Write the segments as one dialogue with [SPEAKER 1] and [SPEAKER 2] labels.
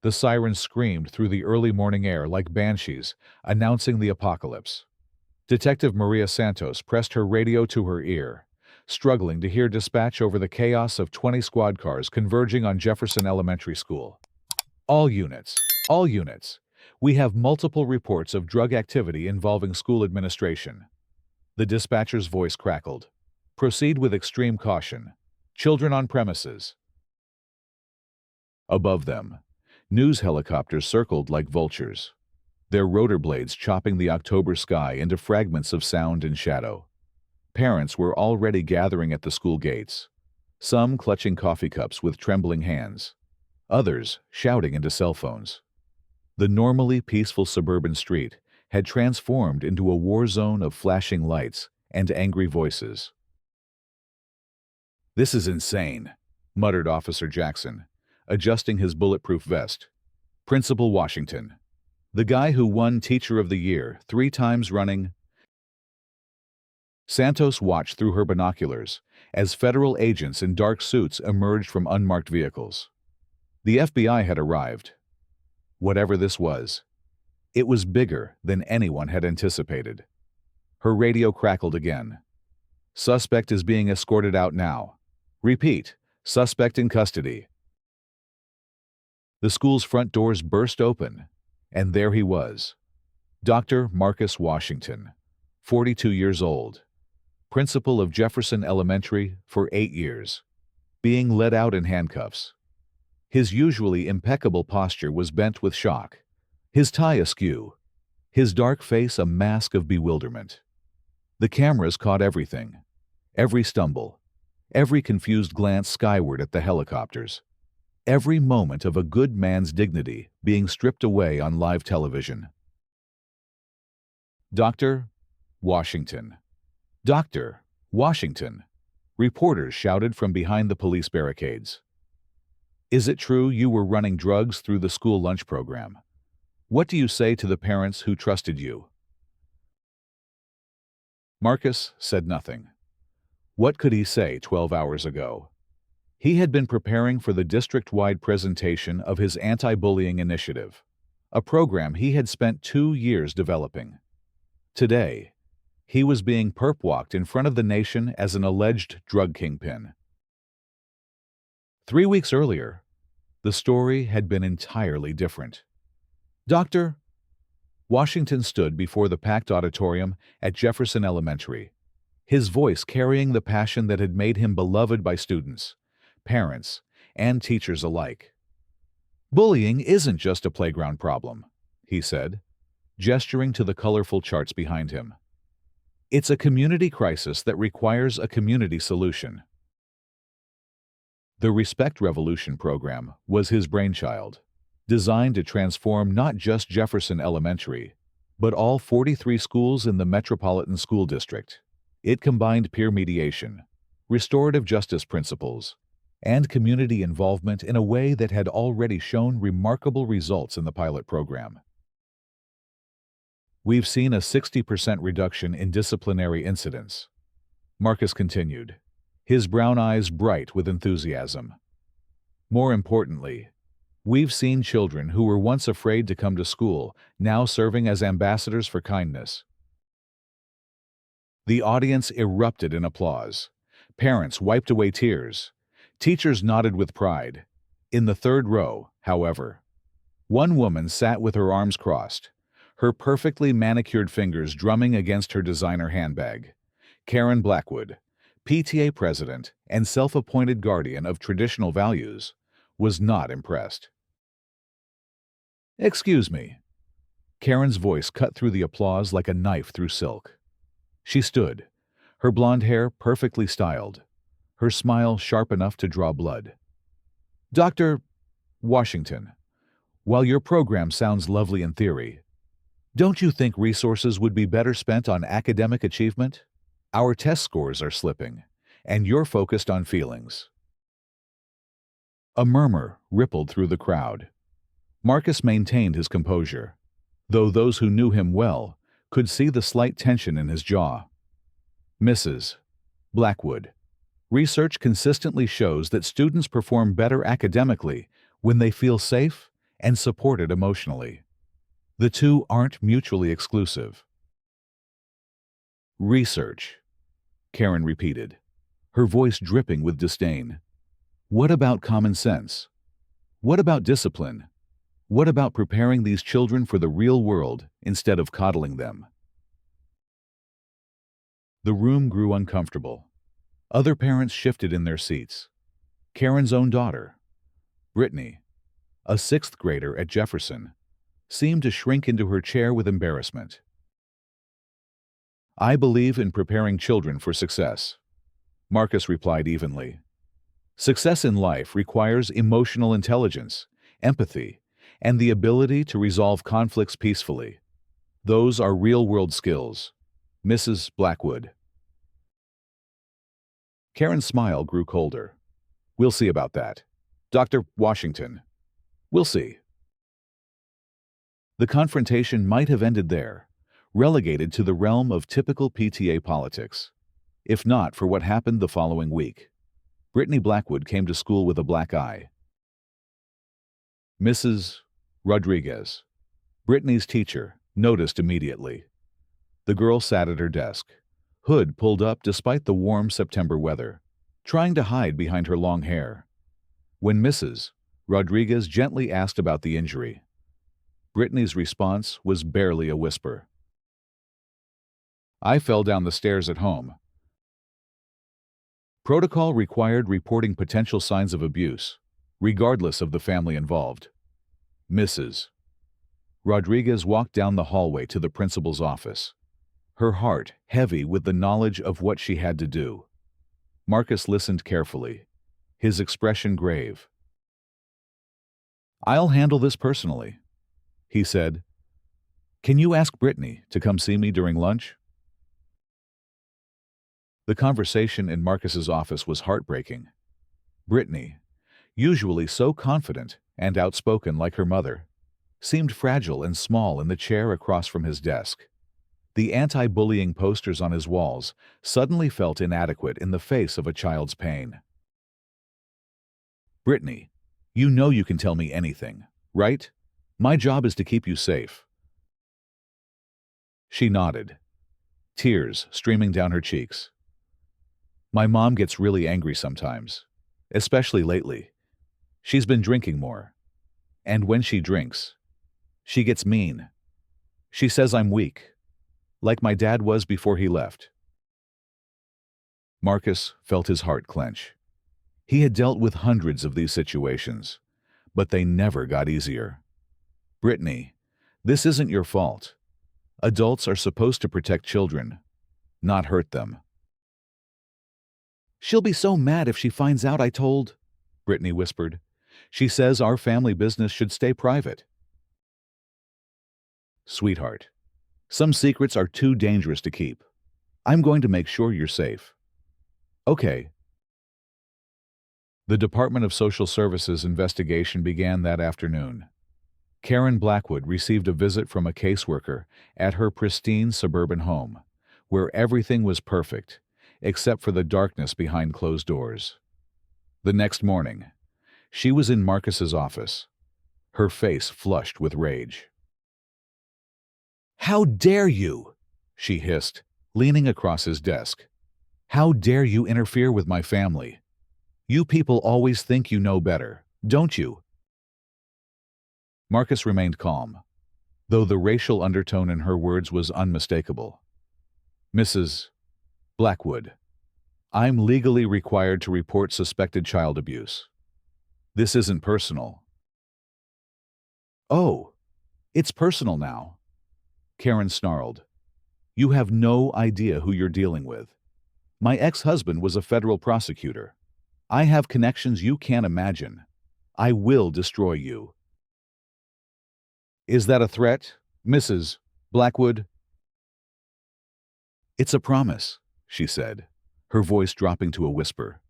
[SPEAKER 1] The sirens screamed through the early morning air like banshees, announcing the apocalypse. Detective Maria Santos pressed her radio to her ear, struggling to hear dispatch over the chaos of 20 squad cars converging on Jefferson Elementary School. All units, all units. We have multiple reports of drug activity involving school administration. The dispatcher's voice crackled. Proceed with extreme caution. Children on premises. Above them, news helicopters circled like vultures, their rotor blades chopping the October sky into fragments of sound and shadow. Parents were already gathering at the school gates, some clutching coffee cups with trembling hands, others shouting into cell phones. The normally peaceful suburban street had transformed into a war zone of flashing lights and angry voices. "This is insane," muttered Officer Jackson, adjusting his bulletproof vest. "Principal Washington, the guy who won Teacher of the Year 3 times running." Santos watched through her binoculars as federal agents in dark suits emerged from unmarked vehicles. The FBI had arrived. Whatever this was, it was bigger than anyone had anticipated. Her radio crackled again. "Suspect is being escorted out now. Repeat, suspect in custody." The school's front doors burst open, and there he was, Dr. Marcus Washington, 42 years old, principal of Jefferson Elementary for 8 years, being led out in handcuffs. His usually impeccable posture was bent with shock, his tie askew, his dark face a mask of bewilderment. The cameras caught everything, every stumble, every confused glance skyward at the helicopters, every moment of a good man's dignity being stripped away on live television. "Dr. Washington. Dr. Washington," reporters shouted from behind the police barricades. "Is it true you were running drugs through the school lunch program? What do you say to the parents who trusted you?" Marcus said nothing. What could he say 12 hours ago? He had been preparing for the district-wide presentation of his anti-bullying initiative, a program he had spent 2 years developing. Today, he was being perp-walked in front of the nation as an alleged drug kingpin. 3 weeks earlier, the story had been entirely different. Dr. Washington stood before the packed auditorium at Jefferson Elementary, his voice carrying the passion that had made him beloved by students, parents, and teachers alike. "Bullying isn't just a playground problem," he said, gesturing to the colorful charts behind him. "It's a community crisis that requires a community solution." The Respect Revolution program was his brainchild, designed to transform not just Jefferson Elementary, but all 43 schools in the Metropolitan School District. It combined peer mediation, restorative justice principles, and community involvement in a way that had already shown remarkable results in the pilot program. "We've seen a 60% reduction in disciplinary incidents," Marcus continued, his brown eyes bright with enthusiasm. "More importantly, we've seen children who were once afraid to come to school now serving as ambassadors for kindness." The audience erupted in applause. Parents wiped away tears. Teachers nodded with pride. In the third row, however, one woman sat with her arms crossed, her perfectly manicured fingers drumming against her designer handbag. Karen Blackwood, PTA president and self-appointed guardian of traditional values, was not impressed. "Excuse me." Karen's voice cut through the applause like a knife through silk. She stood, her blonde hair perfectly styled, her smile sharp enough to draw blood. "Dr. Washington, while your program sounds lovely in theory, don't you think resources would be better spent on academic achievement? Our test scores are slipping, and you're focused on feelings." A murmur rippled through the crowd. Marcus maintained his composure, though those who knew him well could see the slight tension in his jaw. "Mrs. Blackwood, research consistently shows that students perform better academically when they feel safe and supported emotionally. The two aren't mutually exclusive. Research, Karen repeated, her voice dripping with disdain. What about common sense? What about discipline? What about preparing these children for the real world instead of coddling them? The room grew uncomfortable. Other parents shifted in their seats. Karen's own daughter, Brittany, a sixth grader at Jefferson, seemed to shrink into her chair with embarrassment. I believe in preparing children for success, Marcus replied evenly. Success in life requires emotional intelligence, empathy, and the ability to resolve conflicts peacefully. Those are real-world skills, Mrs. Blackwood. Karen's smile grew colder. We'll see about that. Dr. Washington. We'll see. The confrontation might have ended there, relegated to the realm of typical PTA politics, if not for what happened the following week. Brittany Blackwood came to school with a black eye. Mrs. Rodriguez, Brittany's teacher, noticed immediately. The girl sat at her desk, hood pulled up despite the warm September weather, trying to hide behind her long hair. When Mrs. Rodriguez gently asked about the injury, Brittany's response was barely a whisper. I fell down the stairs at home. Protocol required reporting potential signs of abuse, regardless of the family involved. Mrs. Rodriguez walked down the hallway to the principal's office, her heart heavy with the knowledge of what she had to do. Marcus listened carefully, his expression grave. I'll handle this personally, he said. Can you ask Brittany to come see me during lunch? The conversation in Marcus's office was heartbreaking. Brittany, usually so confident and outspoken like her mother, seemed fragile and small in the chair across from his desk. The anti-bullying posters on his walls suddenly felt inadequate in the face of a child's pain. Brittany, you know you can tell me anything, right? My job is to keep you safe. She nodded, tears streaming down her cheeks. My mom gets really angry sometimes, especially lately. She's been drinking more. And when she drinks, she gets mean. She says I'm weak, like my dad was before he left. Marcus felt his heart clench. He had dealt with hundreds of these situations, but they never got easier. Brittany, this isn't your fault. Adults are supposed to protect children, not hurt them. She'll be so mad if she finds out I told, Brittany whispered. She says our family business should stay private. Sweetheart, some secrets are too dangerous to keep. I'm going to make sure you're safe. Okay. The Department of Social Services investigation began that afternoon. Karen Blackwood received a visit from a caseworker at her pristine suburban home, where everything was perfect, except for the darkness behind closed doors. The next morning, she was in Marcus's office, her face flushed with rage. How dare you? She hissed, leaning across his desk. How dare you interfere with my family? You people always think you know better, don't you? Marcus remained calm, though the racial undertone in her words was unmistakable. Mrs. Blackwood, I'm legally required to report suspected child abuse. This isn't personal. Oh, it's personal now, Karen snarled. You have no idea who you're dealing with. My ex-husband was a federal prosecutor. I have connections you can't imagine. I will destroy you. Is that a threat, Mrs. Blackwood? It's a promise, she said, her voice dropping to a whisper.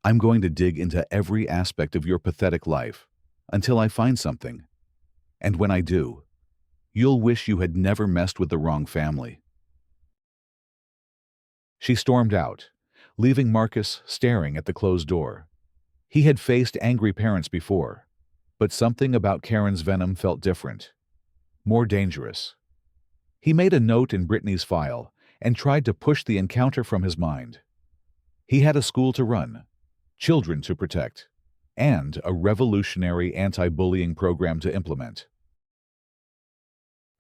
[SPEAKER 1] I'm going to dig into every aspect of your pathetic life until I find something. And when I do, you'll wish you had never messed with the wrong family. She stormed out, leaving Marcus staring at the closed door. He had faced angry parents before, But something about Karen's venom felt different, more dangerous. He made a note in Brittany's file and tried to push the encounter from his mind. He had a school to run, children to protect, and a revolutionary anti-bullying program to implement.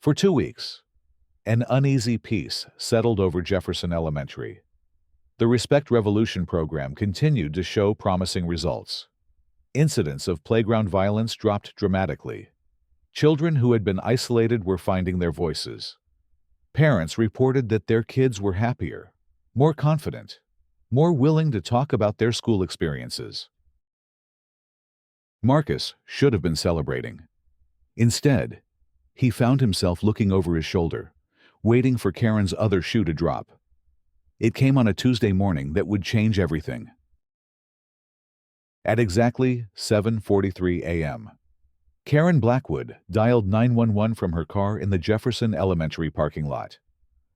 [SPEAKER 1] For 2 weeks, an uneasy peace settled over Jefferson Elementary. The Respect Revolution program continued to show promising results. Incidents of playground violence dropped dramatically. Children who had been isolated were finding their voices. Parents reported that their kids were happier, more confident, more willing to talk about their school experiences. Marcus should have been celebrating. Instead, he found himself looking over his shoulder, waiting for Karen's other shoe to drop. It came on a Tuesday morning that would change everything. At exactly 7:43 a.m., Karen Blackwood dialed 911 from her car in the Jefferson Elementary parking lot.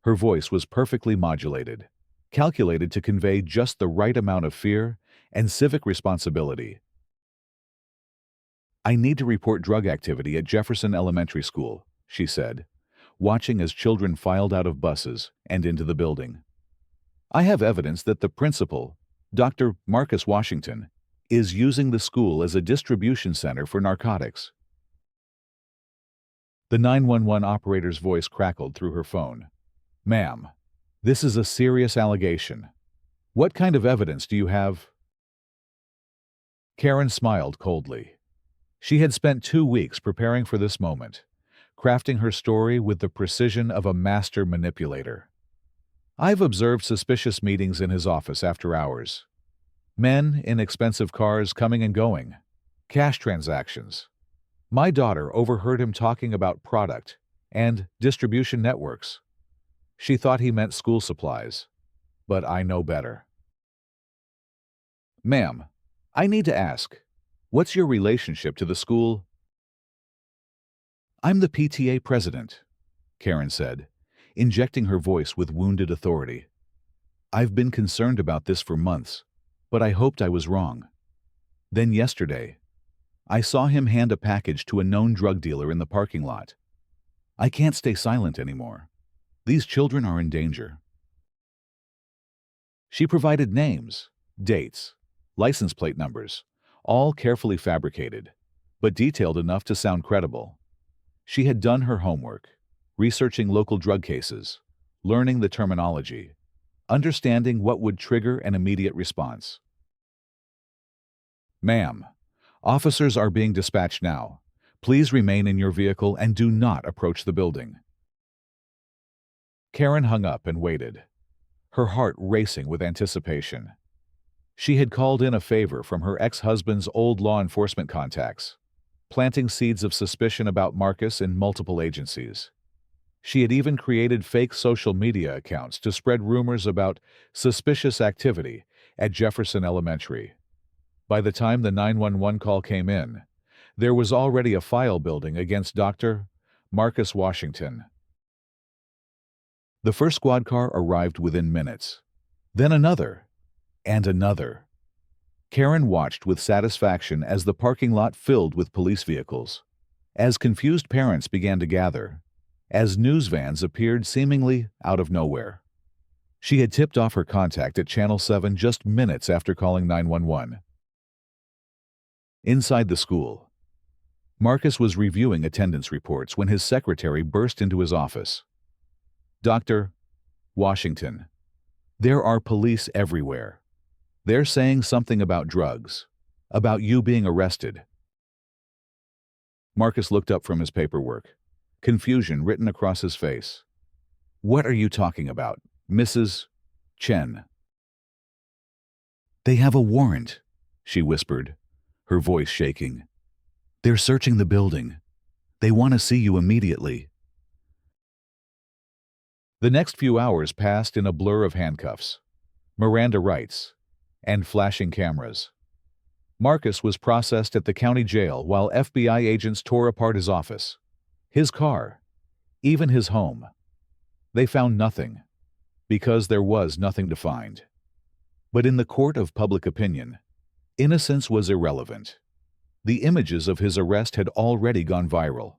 [SPEAKER 1] Her voice was perfectly modulated, calculated to convey just the right amount of fear and civic responsibility. "I need to report drug activity at Jefferson Elementary School," she said, watching as children filed out of buses and into the building. "I have evidence that the principal, Dr. Marcus Washington, is using the school as a distribution center for narcotics." The 911 operator's voice crackled through her phone. "Ma'am, this is a serious allegation. What kind of evidence do you have?" Karen smiled coldly. She had spent 2 weeks preparing for this moment, crafting her story with the precision of a master manipulator. "I've observed suspicious meetings in his office after hours. Men in expensive cars coming and going. Cash transactions. My daughter overheard him talking about product and distribution networks. She thought he meant school supplies, but I know better." "Ma'am, I need to ask, what's your relationship to the school?" "I'm the PTA president," Karen said, injecting her voice with wounded authority. "I've been concerned about this for months, but I hoped I was wrong. Then yesterday, I saw him hand a package to a known drug dealer in the parking lot. I can't stay silent anymore. These children are in danger." She provided names, dates, license plate numbers, all carefully fabricated, but detailed enough to sound credible. She had done her homework, researching local drug cases, learning the terminology, understanding what would trigger an immediate response. "Ma'am, officers are being dispatched now. Please remain in your vehicle and do not approach the building." Karen hung up and waited, her heart racing with anticipation. She had called in a favor from her ex-husband's old law enforcement contacts, planting seeds of suspicion about Marcus in multiple agencies. She had even created fake social media accounts to spread rumors about suspicious activity at Jefferson Elementary. By the time the 911 call came in, there was already a file building against Dr. Marcus Washington. The first squad car arrived within minutes. Then another, and another. Karen watched with satisfaction as the parking lot filled with police vehicles, as confused parents began to gather, as news vans appeared seemingly out of nowhere. She had tipped off her contact at Channel 7 just minutes after calling 911. Inside the school, Marcus was reviewing attendance reports when his secretary burst into his office. "Dr. Washington, there are police everywhere. They're saying something about drugs, about you being arrested." Marcus looked up from his paperwork, confusion written across his face. "What are you talking about, Mrs. Chen?" "They have a warrant," she whispered, her voice shaking. "They're searching the building. They want to see you immediately." The next few hours passed in a blur of handcuffs, Miranda rights, and flashing cameras. Marcus was processed at the county jail while FBI agents tore apart his office, his car, even his home. They found nothing, because there was nothing to find. But in the court of public opinion, innocence was irrelevant. The images of his arrest had already gone viral.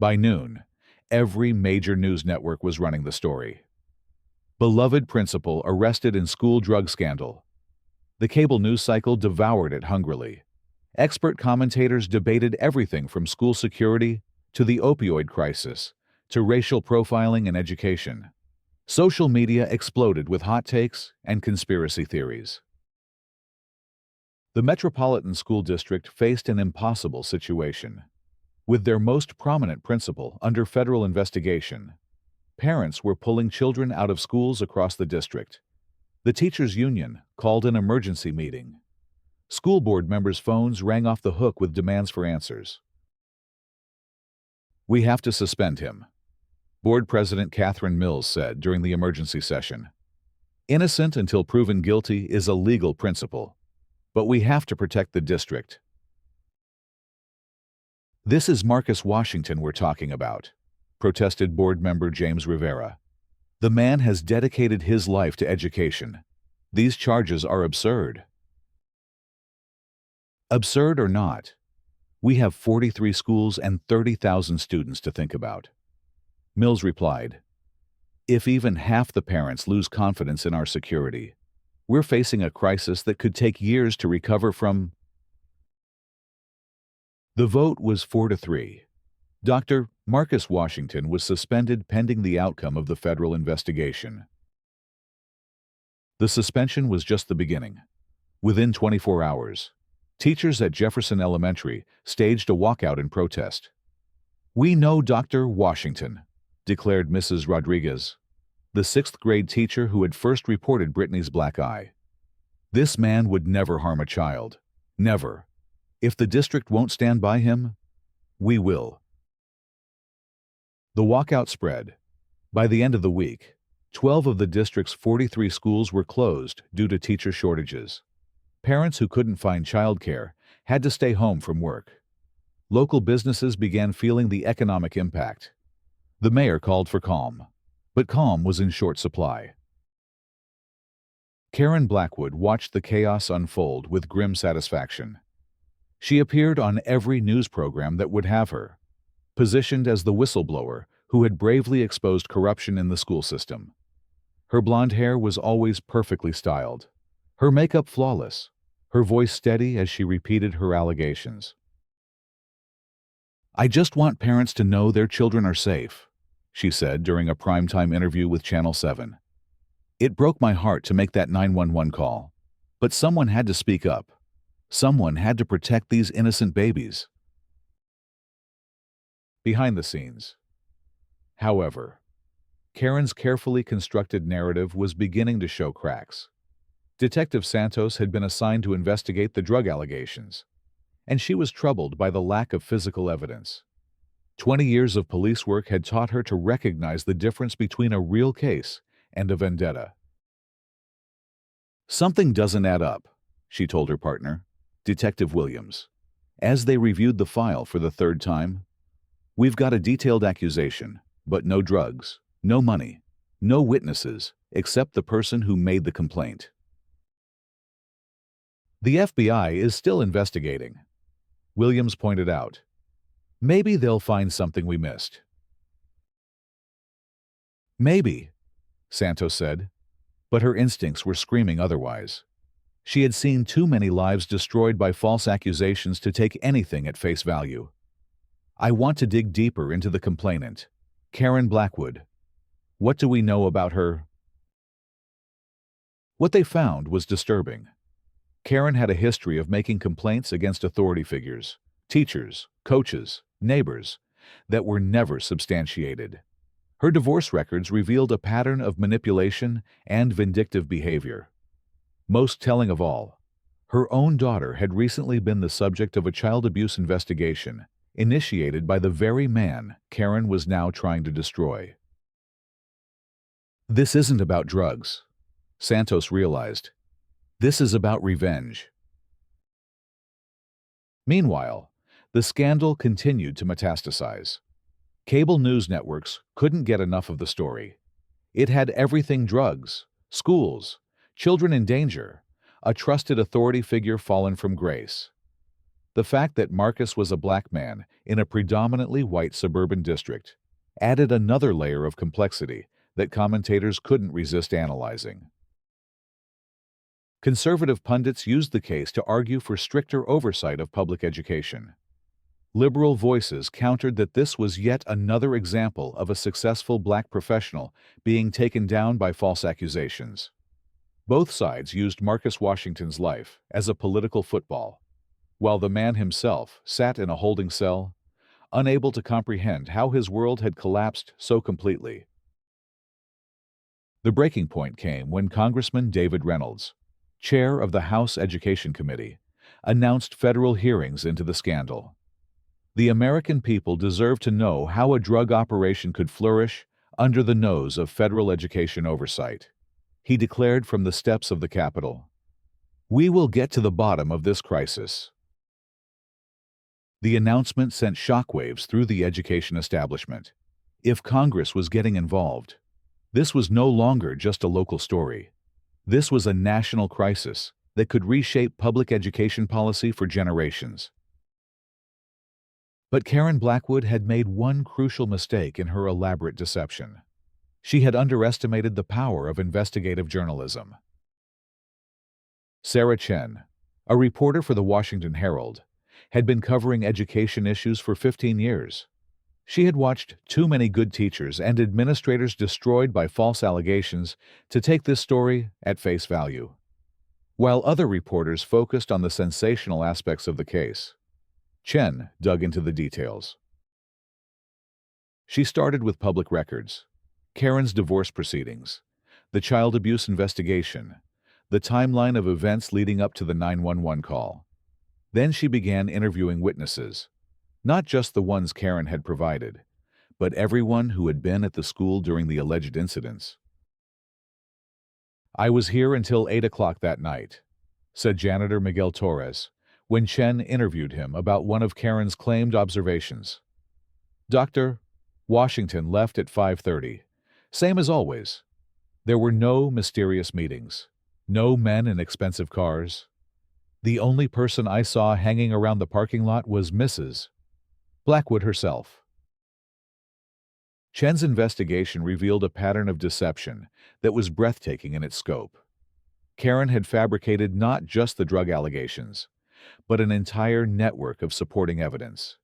[SPEAKER 1] By noon, every major news network was running the story. Beloved principal arrested in school drug scandal. The cable news cycle devoured it hungrily. Expert commentators debated everything from school security to the opioid crisis to racial profiling in education. Social media exploded with hot takes and conspiracy theories. The Metropolitan School District faced an impossible situation. With their most prominent principal under federal investigation, parents were pulling children out of schools across the district. The teachers' union called an emergency meeting. School board members' phones rang off the hook with demands for answers. "We have to suspend him," Board President Catherine Mills said during the emergency session. "Innocent until proven guilty is a legal principle, but we have to protect the district." "This is Marcus Washington we're talking about," protested board member James Rivera. "The man has dedicated his life to education. These charges are absurd." Absurd or not, we have 43 schools and 30,000 students to think about. Mills replied, "If even half the parents lose confidence in our security, we're facing a crisis that could take years to recover from." The vote was 4-3. Dr. Marcus Washington was suspended pending the outcome of the federal investigation. The suspension was just the beginning. Within 24 hours, teachers at Jefferson Elementary staged a walkout in protest. "We know Dr. Washington," declared Mrs. Rodriguez, the sixth-grade teacher who had first reported Brittany's black eye. "This man would never harm a child. Never. If the district won't stand by him, we will." The walkout spread. By the end of the week, 12 of the district's 43 schools were closed due to teacher shortages. Parents who couldn't find childcare had to stay home from work. Local businesses began feeling the economic impact. The mayor called for calm, but calm was in short supply. Karen Blackwood watched the chaos unfold with grim satisfaction. She appeared on every news program that would have her, positioned as the whistleblower who had bravely exposed corruption in the school system. Her blonde hair was always perfectly styled, her makeup flawless, her voice steady as she repeated her allegations. "I just want parents to know their children are safe," she said during a primetime interview with Channel 7. "It broke my heart to make that 911 call, but someone had to speak up. Someone had to protect these innocent babies." Behind the scenes, however, Karen's carefully constructed narrative was beginning to show cracks. Detective Santos had been assigned to investigate the drug allegations, and she was troubled by the lack of physical evidence. 20 years of police work had taught her to recognize the difference between a real case and a vendetta. "Something doesn't add up," she told her partner, Detective Williams, as they reviewed the file for the third time. "We've got a detailed accusation, but no drugs, no money, no witnesses, except the person who made the complaint." "The FBI is still investigating," Williams pointed out. "Maybe they'll find something we missed." "Maybe," Santos said, but her instincts were screaming otherwise. She had seen too many lives destroyed by false accusations to take anything at face value. "I want to dig deeper into the complainant, Karen Blackwood. What do we know about her?" What they found was disturbing. Karen had a history of making complaints against authority figures, teachers, coaches, neighbors, that were never substantiated. Her divorce records revealed a pattern of manipulation and vindictive behavior. Most telling of all, her own daughter had recently been the subject of a child abuse investigation initiated by the very man Karen was now trying to destroy. "This isn't about drugs," Santos realized. "This is about revenge." Meanwhile, the scandal continued to metastasize. Cable news networks couldn't get enough of the story. It had everything: drugs, schools, children in danger, a trusted authority figure fallen from grace. The fact that Marcus was a black man in a predominantly white suburban district added another layer of complexity that commentators couldn't resist analyzing. Conservative pundits used the case to argue for stricter oversight of public education. Liberal voices countered that this was yet another example of a successful black professional being taken down by false accusations. Both sides used Marcus Washington's life as a political football, while the man himself sat in a holding cell, unable to comprehend how his world had collapsed so completely. The breaking point came when Congressman David Reynolds, chair of the House Education Committee, announced federal hearings into the scandal. The American people deserve to know how a drug operation could flourish under the nose of federal education oversight. He declared from the steps of the Capitol, "We will get to the bottom of this crisis." The announcement sent shockwaves through the education establishment. If Congress was getting involved, this was no longer just a local story. This was a national crisis that could reshape public education policy for generations. But Karen Blackwood had made one crucial mistake in her elaborate deception. She had underestimated the power of investigative journalism. Sarah Chen, a reporter for the Washington Herald, had been covering education issues for 15 years. She had watched too many good teachers and administrators destroyed by false allegations to take this story at face value. While other reporters focused on the sensational aspects of the case, Chen dug into the details. She started with public records, Karen's divorce proceedings, the child abuse investigation, the timeline of events leading up to the 911 call. Then she began interviewing witnesses, not just the ones Karen had provided, but everyone who had been at the school during the alleged incidents. "I was here until 8 o'clock that night," said janitor Miguel Torres, when Chen interviewed him about one of Karen's claimed observations. "Dr. Washington left at 5:30, same as always. There were no mysterious meetings, no men in expensive cars. The only person I saw hanging around the parking lot was Mrs. Blackwood herself." Chen's investigation revealed a pattern of deception that was breathtaking in its scope. Karen had fabricated not just the drug allegations, but an entire network of supporting evidence.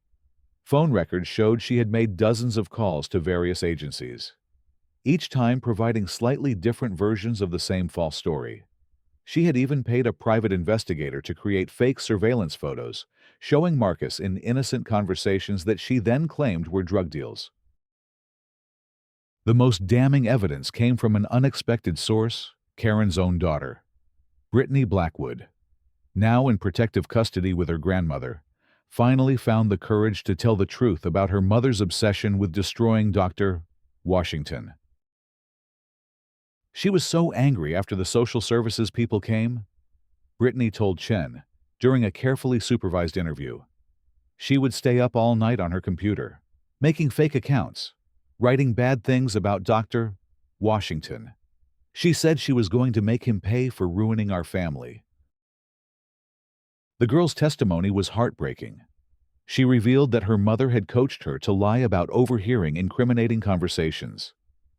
[SPEAKER 1] Phone records showed she had made dozens of calls to various agencies, each time providing slightly different versions of the same false story. She had even paid a private investigator to create fake surveillance photos, showing Marcus in innocent conversations that she then claimed were drug deals. The most damning evidence came from an unexpected source, Karen's own daughter, Brittany Blackwood, now in protective custody with her grandmother, finally found the courage to tell the truth about her mother's obsession with destroying Dr. Washington. She was so angry after the social services people came, Brittany told Chen during a carefully supervised interview. She would stay up all night on her computer, making fake accounts, writing bad things about Dr. Washington. She said she was going to make him pay for ruining our family. The girl's testimony was heartbreaking. She revealed that her mother had coached her to lie about overhearing incriminating conversations,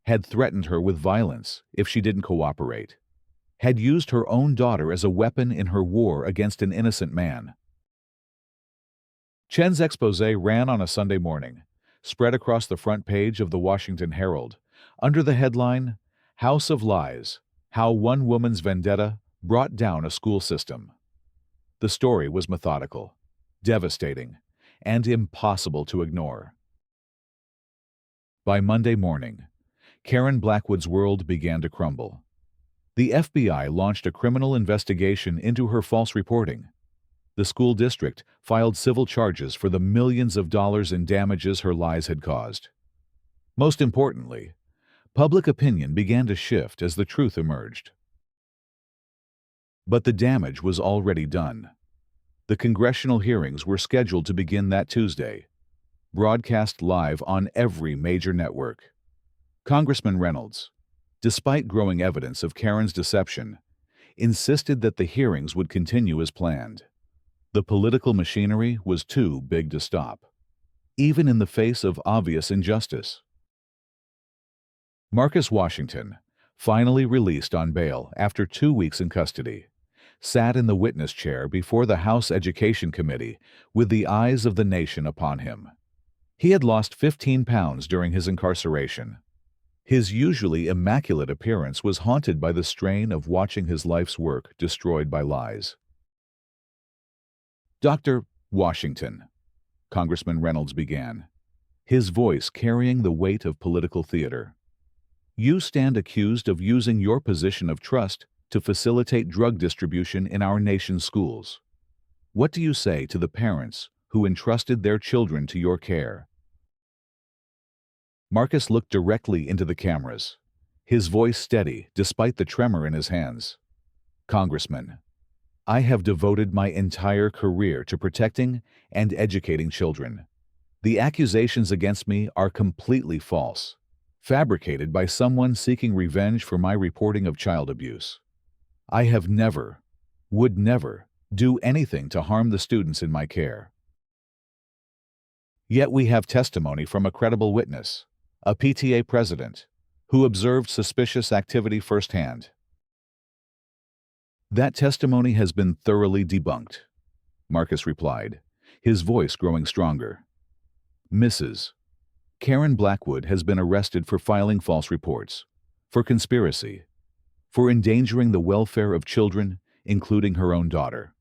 [SPEAKER 1] had threatened her with violence if she didn't cooperate, had used her own daughter as a weapon in her war against an innocent man. Chen's expose ran on a Sunday morning, spread across the front page of the Washington Herald, under the headline, "House of Lies: How One Woman's Vendetta Brought Down a School System." The story was methodical, devastating, and impossible to ignore. By Monday morning, Karen Blackwood's world began to crumble. The FBI launched a criminal investigation into her false reporting. The school district filed civil charges for the millions of dollars in damages her lies had caused. Most importantly, public opinion began to shift as the truth emerged. But the damage was already done. The congressional hearings were scheduled to begin that Tuesday, broadcast live on every major network. Congressman Reynolds, despite growing evidence of Karen's deception, insisted that the hearings would continue as planned. The political machinery was too big to stop, even in the face of obvious injustice. Marcus Washington, finally released on bail after 2 weeks in custody, sat in the witness chair before the House Education Committee with the eyes of the nation upon him. He had lost 15 pounds during his incarceration. His usually immaculate appearance was haunted by the strain of watching his life's work destroyed by lies. "Dr. Washington," Congressman Reynolds began, his voice carrying the weight of political theater, "you stand accused of using your position of trust to facilitate drug distribution in our nation's schools. What do you say to the parents who entrusted their children to your care?" Marcus looked directly into the cameras, his voice steady despite the tremor in his hands. "Congressman, I have devoted my entire career to protecting and educating children. The accusations against me are completely false, fabricated by someone seeking revenge for my reporting of child abuse. I have never, would never, do anything to harm the students in my care. Yet we have testimony from a credible witness, a PTA president, who observed suspicious activity firsthand. That testimony has been thoroughly debunked," Marcus replied, his voice growing stronger. "Mrs. Karen Blackwood has been arrested for filing false reports, for conspiracy, for endangering the welfare of children, including her own daughter.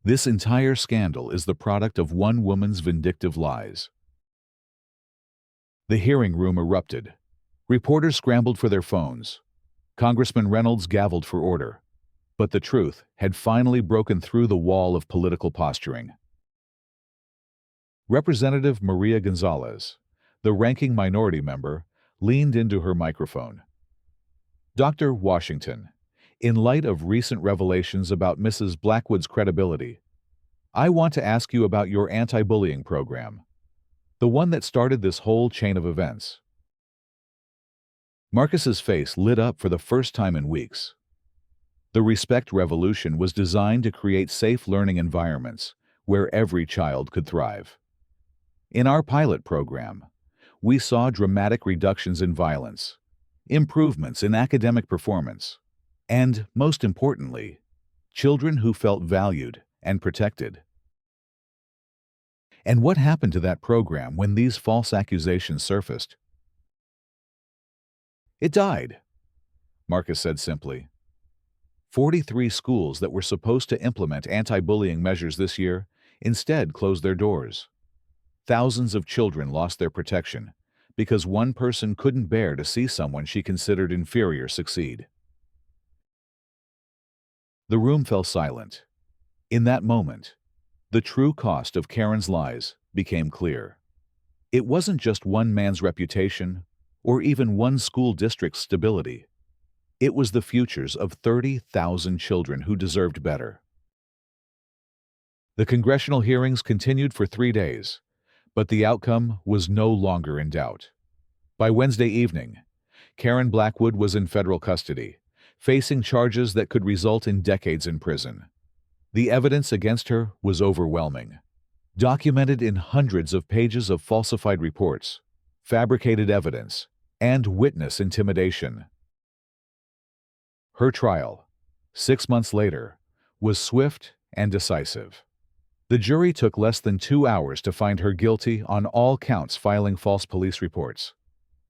[SPEAKER 1] This entire scandal is the product of one woman's vindictive lies." The hearing room erupted. Reporters scrambled for their phones. Congressman Reynolds gavelled for order. But the truth had finally broken through the wall of political posturing. Representative Maria Gonzalez, the ranking minority member, leaned into her microphone. "Dr. Washington, in light of recent revelations about Mrs. Blackwood's credibility, I want to ask you about your anti-bullying program, the one that started this whole chain of events." Marcus's face lit up for the first time in weeks. The Respect Revolution was designed to create safe learning environments where every child could thrive. In our pilot program, we saw dramatic reductions in violence, improvements in academic performance, and, most importantly, children who felt valued and protected. And what happened to that program when these false accusations surfaced? "It died," Marcus said simply. 43 schools that were supposed to implement anti-bullying measures this year instead closed their doors. Thousands of children lost their protection because one person couldn't bear to see someone she considered inferior succeed. The room fell silent. In that moment, the true cost of Karen's lies became clear. It wasn't just one man's reputation or even one school district's stability. It was the futures of 30,000 children who deserved better. The congressional hearings continued for 3 days, but the outcome was no longer in doubt. By Wednesday evening, Karen Blackwood was in federal custody, facing charges that could result in decades in prison. The evidence against her was overwhelming, documented in hundreds of pages of falsified reports, fabricated evidence, and witness intimidation. Her trial, 6 months later, was swift and decisive. The jury took less than 2 hours to find her guilty on all counts filing false police reports,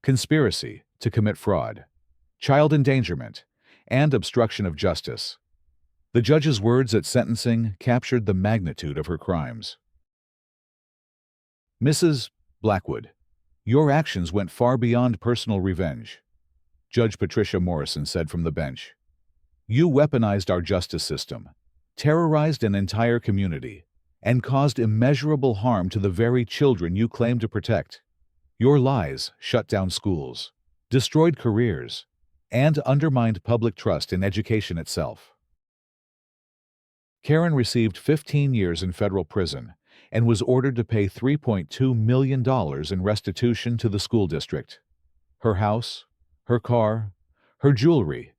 [SPEAKER 1] conspiracy to commit fraud, child endangerment, and obstruction of justice. The judge's words at sentencing captured the magnitude of her crimes. "Mrs. Blackwood, your actions went far beyond personal revenge," Judge Patricia Morrison said from the bench. "You weaponized our justice system, terrorized an entire community, and caused immeasurable harm to the very children you claim to protect. Your lies shut down schools, destroyed careers, and undermined public trust in education itself." Karen received 15 years in federal prison and was ordered to pay $3.2 million in restitution to the school district. Her house, her car, her jewelry,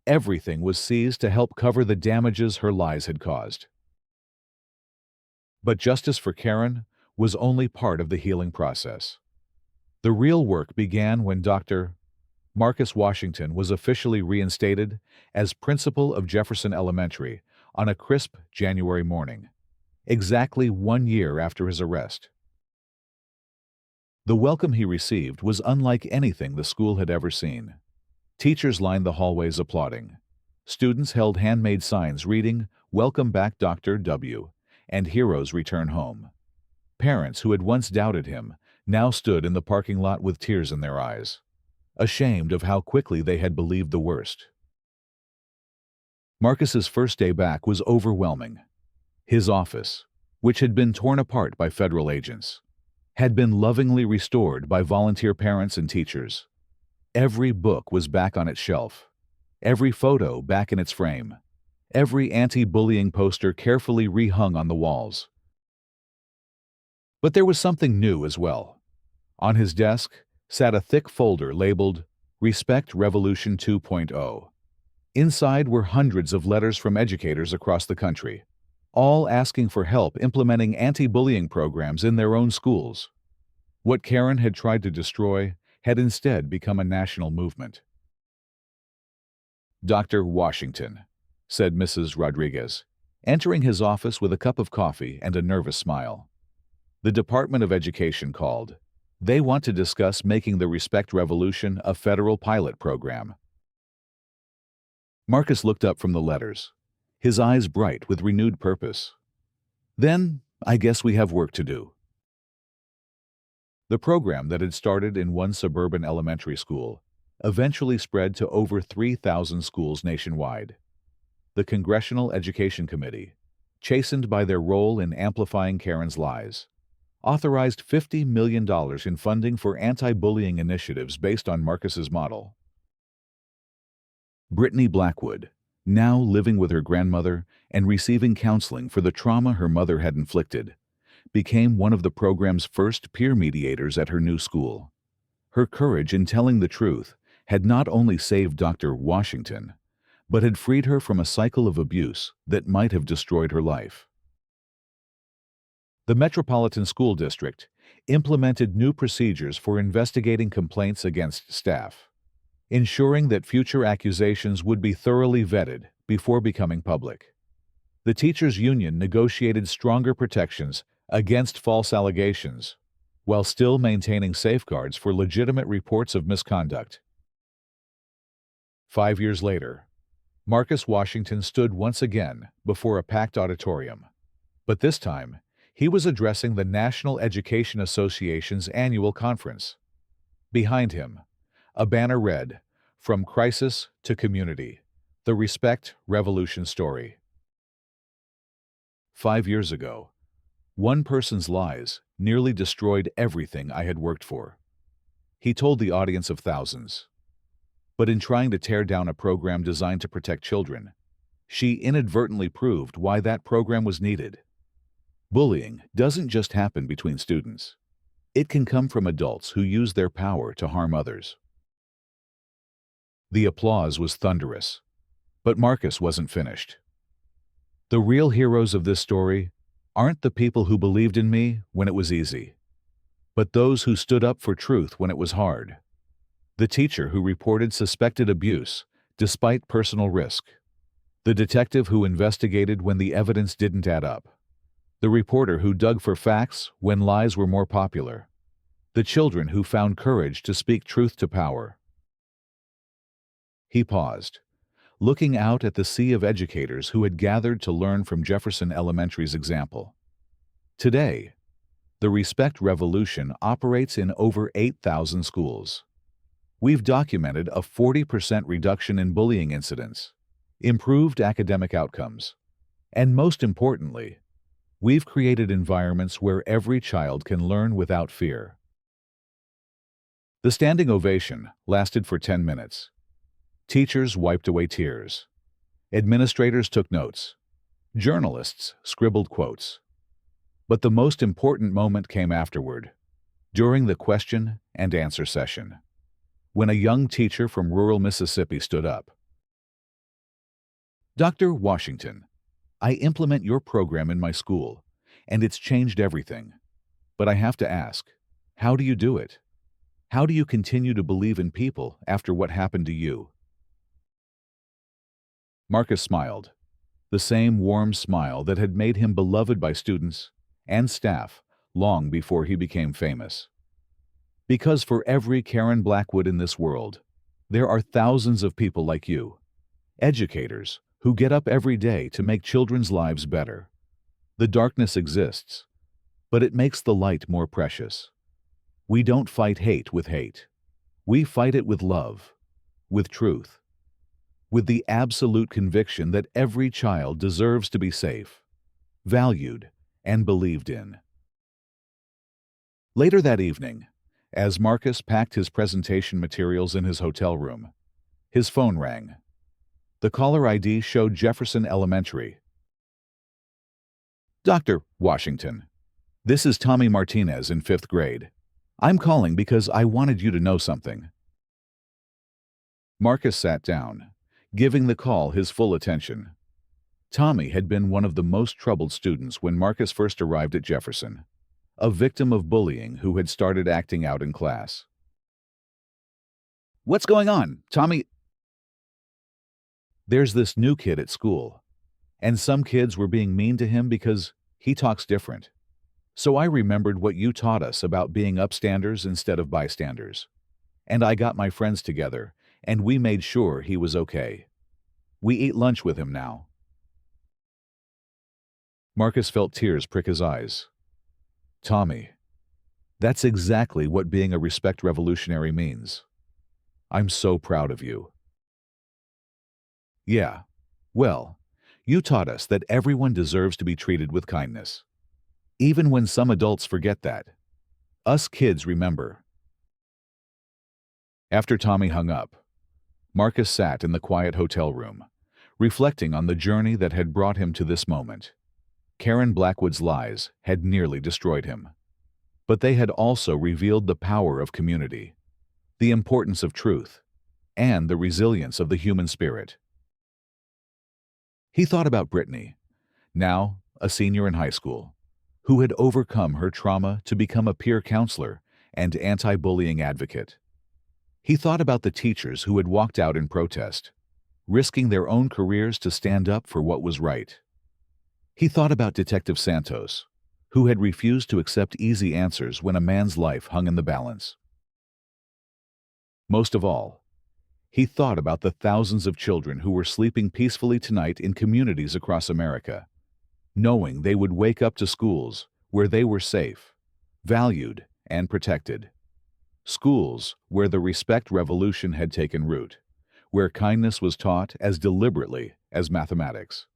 [SPEAKER 1] everything was seized to help cover the damages her lies had caused. But justice for Karen was only part of the healing process. The real work began when Dr. Marcus Washington was officially reinstated as principal of Jefferson Elementary on a crisp January morning, exactly 1 year after his arrest. The welcome he received was unlike anything the school had ever seen. Teachers lined the hallways applauding. Students held handmade signs reading, "Welcome back, Dr. W," and "Heroes return home." Parents who had once doubted him now stood in the parking lot with tears in their eyes, ashamed of how quickly they had believed the worst. Marcus's first day back was overwhelming. His office, which had been torn apart by federal agents, had been lovingly restored by volunteer parents and teachers. Every book was back on its shelf, every photo back in its frame, every anti-bullying poster carefully rehung on the walls. But there was something new as well. On his desk sat a thick folder labeled Respect Revolution 2.0. Inside were hundreds of letters from educators across the country, all asking for help implementing anti-bullying programs in their own schools. What Karen had tried to destroy had instead become a national movement. "Dr. Washington," said Mrs. Rodriguez, entering his office with a cup of coffee and a nervous smile. "The Department of Education called. They want to discuss making the Respect Revolution a federal pilot program." Marcus looked up from the letters, his eyes bright with renewed purpose. "Then, I guess we have work to do." The program that had started in one suburban elementary school eventually spread to over 3,000 schools nationwide. The Congressional Education Committee, chastened by their role in amplifying Karen's lies, authorized $50 million in funding for anti-bullying initiatives based on Marcus's model. Brittany Blackwood, now living with her grandmother and receiving counseling for the trauma her mother had inflicted, became one of the program's first peer mediators at her new school. Her courage in telling the truth had not only saved Dr. Washington, but had freed her from a cycle of abuse that might have destroyed her life. The Metropolitan School District implemented new procedures for investigating complaints against staff, ensuring that future accusations would be thoroughly vetted before becoming public. The teachers' union negotiated stronger protections against false allegations, while still maintaining safeguards for legitimate reports of misconduct. 5 years later, Marcus Washington stood once again before a packed auditorium, but this time he was addressing the National Education Association's annual conference. Behind him, a banner read, "From Crisis to Community, the Respect Revolution Story." 5 years ago, one person's lies nearly destroyed everything I had worked for. He told the audience of thousands. But in trying to tear down a program designed to protect children, she inadvertently proved why that program was needed. Bullying doesn't just happen between students. It can come from adults who use their power to harm others. The applause was thunderous, but Marcus wasn't finished. "The real heroes of this story aren't the people who believed in me when it was easy, but those who stood up for truth when it was hard. The teacher who reported suspected abuse despite personal risk. The detective who investigated when the evidence didn't add up. The reporter who dug for facts when lies were more popular. The children who found courage to speak truth to power." He paused, looking out at the sea of educators who had gathered to learn from Jefferson Elementary's example. Today, the Respect Revolution operates in over 8,000 schools. We've documented a 40% reduction in bullying incidents, improved academic outcomes, and most importantly, we've created environments where every child can learn without fear. The standing ovation lasted for 10 minutes. Teachers wiped away tears. Administrators took notes. Journalists scribbled quotes. But the most important moment came afterward, during the question and answer session, when a young teacher from rural Mississippi stood up. "Dr. Washington, I implement your program in my school, and it's changed everything. But I have to ask, how do you do it? How do you continue to believe in people after what happened to you? Marcus smiled, the same warm smile that had made him beloved by students and staff long before he became famous. Because for every Karen Blackwood in this world, there are thousands of people like you, educators who get up every day to make children's lives better. The darkness exists, but it makes the light more precious. We don't fight hate with hate. We fight it with love, with truth, with the absolute conviction that every child deserves to be safe, valued, and believed in. Later that evening, as Marcus packed his presentation materials in his hotel room, his phone rang. The caller ID showed Jefferson Elementary. "Dr. Washington, this is Tommy Martinez in 5th grade. I'm calling because I wanted you to know something." Marcus sat down, giving the call his full attention. Tommy had been one of the most troubled students when Marcus first arrived at Jefferson, a victim of bullying who had started acting out in class. "What's going on, Tommy?" "There's this new kid at school, and some kids were being mean to him because he talks different. So I remembered what you taught us about being upstanders instead of bystanders. And I got my friends together, and we made sure he was okay. We eat lunch with him now." Marcus felt tears prick his eyes. "Tommy, that's exactly what being a respect revolutionary means. I'm so proud of you." "Yeah, well, you taught us that everyone deserves to be treated with kindness. Even when some adults forget that, us kids remember." After Tommy hung up, Marcus sat in the quiet hotel room, reflecting on the journey that had brought him to this moment. Karen Blackwood's lies had nearly destroyed him, but they had also revealed the power of community, the importance of truth, and the resilience of the human spirit. He thought about Brittany, now a senior in high school, who had overcome her trauma to become a peer counselor and anti-bullying advocate. He thought about the teachers who had walked out in protest, risking their own careers to stand up for what was right. He thought about Detective Santos, who had refused to accept easy answers when a man's life hung in the balance. Most of all, he thought about the thousands of children who were sleeping peacefully tonight in communities across America, knowing they would wake up to schools where they were safe, valued, and protected. Schools where the respect revolution had taken root, where kindness was taught as deliberately as mathematics,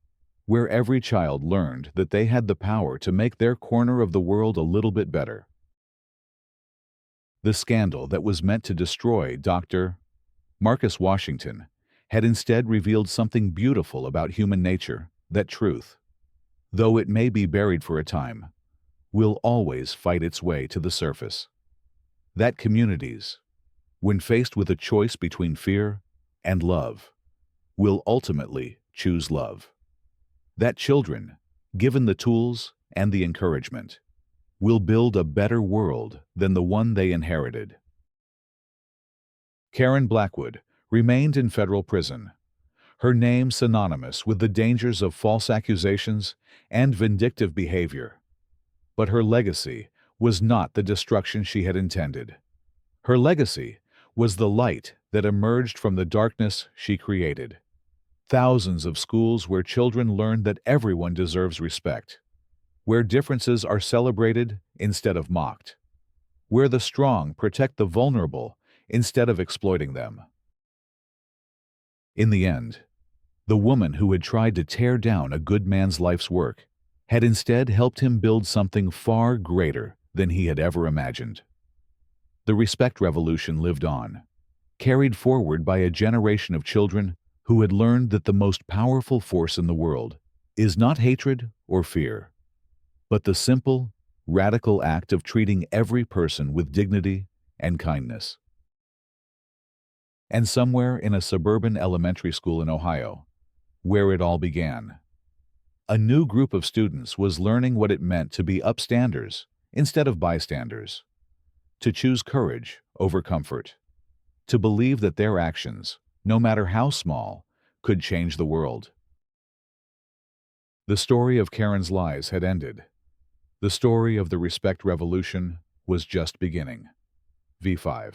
[SPEAKER 1] where every child learned that they had the power to make their corner of the world a little bit better. The scandal that was meant to destroy Dr. Marcus Washington had instead revealed something beautiful about human nature, that truth, though it may be buried for a time, will always fight its way to the surface. That communities, when faced with a choice between fear and love, will ultimately choose love. That children, given the tools and the encouragement, will build a better world than the one they inherited. Karen Blackwood remained in federal prison, her name synonymous with the dangers of false accusations and vindictive behavior. But her legacy was not the destruction she had intended. Her legacy was the light that emerged from the darkness she created. Thousands of schools where children learned that everyone deserves respect, where differences are celebrated instead of mocked, where the strong protect the vulnerable instead of exploiting them. In the end, the woman who had tried to tear down a good man's life's work had instead helped him build something far greater than he had ever imagined. The respect revolution lived on, carried forward by a generation of children who had learned that the most powerful force in the world is not hatred or fear, but the simple, radical act of treating every person with dignity and kindness. And somewhere in a suburban elementary school in Ohio, where it all began, A new group of students was learning what it meant to be upstanders instead of bystanders, to choose courage over comfort, to believe that their actions, no matter how small, could change the world. The story of Karen's lies had ended. The story of the Respect Revolution was just beginning. V5.